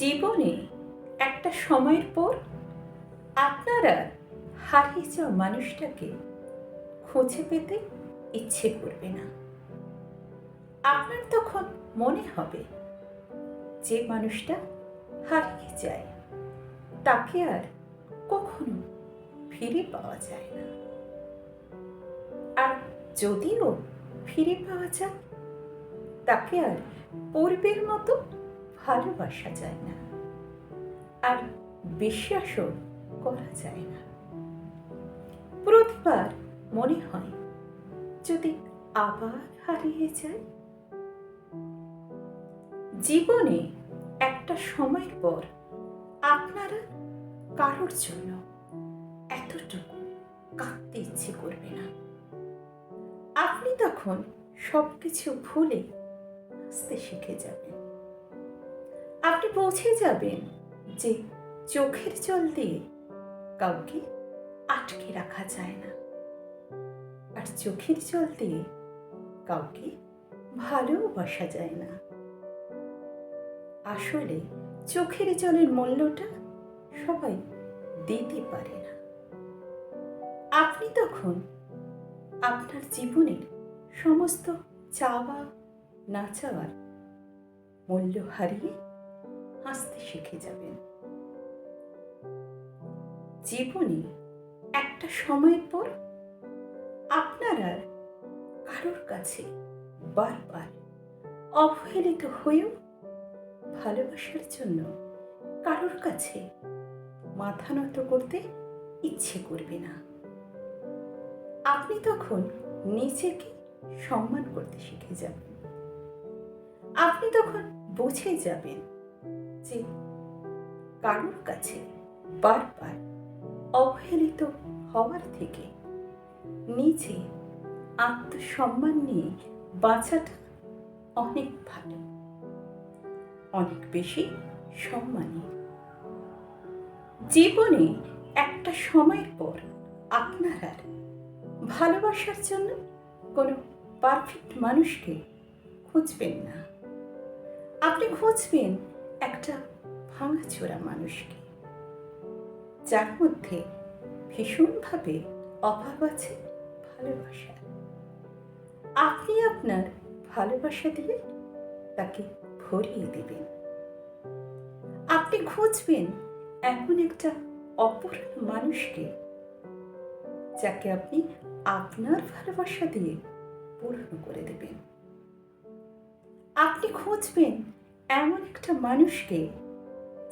জীবনে একটা সময়ের পর আপনারা হারিয়ে যাওয়া মানুষটাকে খুঁজে পেতে ইচ্ছে করবে না। আপনার তখন মনে হবে যে মানুষটা হারিয়ে যায় তাকে আর কখনো ফিরে পাওয়া যায় না। আর যদিও ফিরে পাওয়া যায় তাকে আর পূর্বের মতো ভালোবাসা যায় না, আর বিশ্বাসও করা যায় না। প্রতিবার মনে হয় যদি আবার হারিয়ে যায়। জীবনে একটা সময়ের পর আপনারা কারোর জন্য এতটুকু কাঁদতে ইচ্ছে করবে না। আপনি তখন সবকিছু ভুলে হাসতে শিখে যাবেন। আপনি পৌঁছে যাবেন যে চোখের জল দিয়ে কাউকে আটকে রাখা যায় না, আর চোখের জল দিয়ে কাউকে ভালোবাসা যায় না। আসলে চোখের জলের মূল্যটা সবাই দিতে পারে না। আপনি তখন আপনার জীবনের সমস্ত চাওয়া না চাওয়ার মূল্য হারিয়ে হাসতে শিখে যাবেন। জীবনে একটা সময়ের পর আপনার আর কারোর কাছে বারবার অবহেলিত হয়েও ভালোবাসার জন্য কারোর কাছে মাথা নত করতে ইচ্ছে করবে না। আপনি তখন নিজেকে সম্মান করতে শিখে যাবেন। আপনি তখন বুঝে যাবেন যে কারোর কাছে বারবার অবহেলিত হওয়ার থেকে নিজে আত্মসম্মান নিয়ে বাঁচাটা অনেক ভালো, অনেক বেশি সম্মানী। জীবনে একটা সময়ের পর আপনার আর ভালোবাসার জন্য কোনো পারফেক্ট মানুষকে খুঁজবেন না। আপনি খুঁজবেন একটা ভাঙাচোরা মানুষকে, যার মধ্যে ভীষণভাবে অভাব আছে ভালোবাসার। আপনি আপনার ভালোবাসা দিয়ে তাকে ভরিয়ে দেবেন। আপনি খুঁজবেন এমন একটা অপূর্ণ মানুষকে যাকে আপনি আপনার ভালোবাসা দিয়ে পূর্ণ করে দেবেন। আপনি খুঁজবেন এমন একটা মানুষকে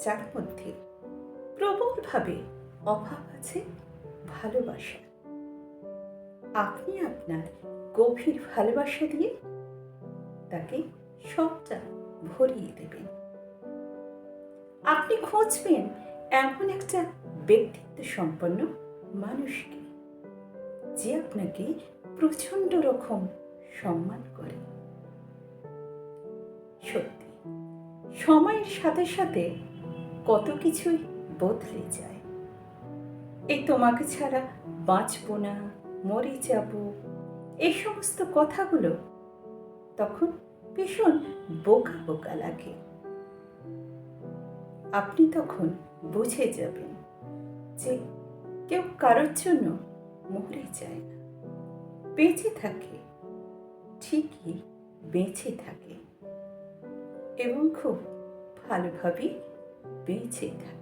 যার মধ্যে প্রবলভাবে অভাব আছে ভালোবাসা। আপনি আপনার গভীর ভালোবাসা দিয়ে তাকে সবটা ভরিয়ে দেবেন। আপনি খুঁজবেন এমন একটা ব্যক্তিত্ব সম্পন্ন মানুষকে যে আপনাকে প্রচন্ড রকম সম্মান করে। সত্যি সময়ের সাথে সাথে কত কিছুই বদলে যায়। এই তোমাকে ছাড়া বাঁচবো না, মরে যাব, এই সমস্ত কথাগুলো তখন ভীষণ বোকা বোকা লাগে। আপনি তখন বুঝে যাবেন যে কেউ কারোর জন্য মরে যায় না, বেঁচে থাকে, ঠিকই বেঁচে থাকে এবং খুব ভালোভাবে বেঁচে থাকে।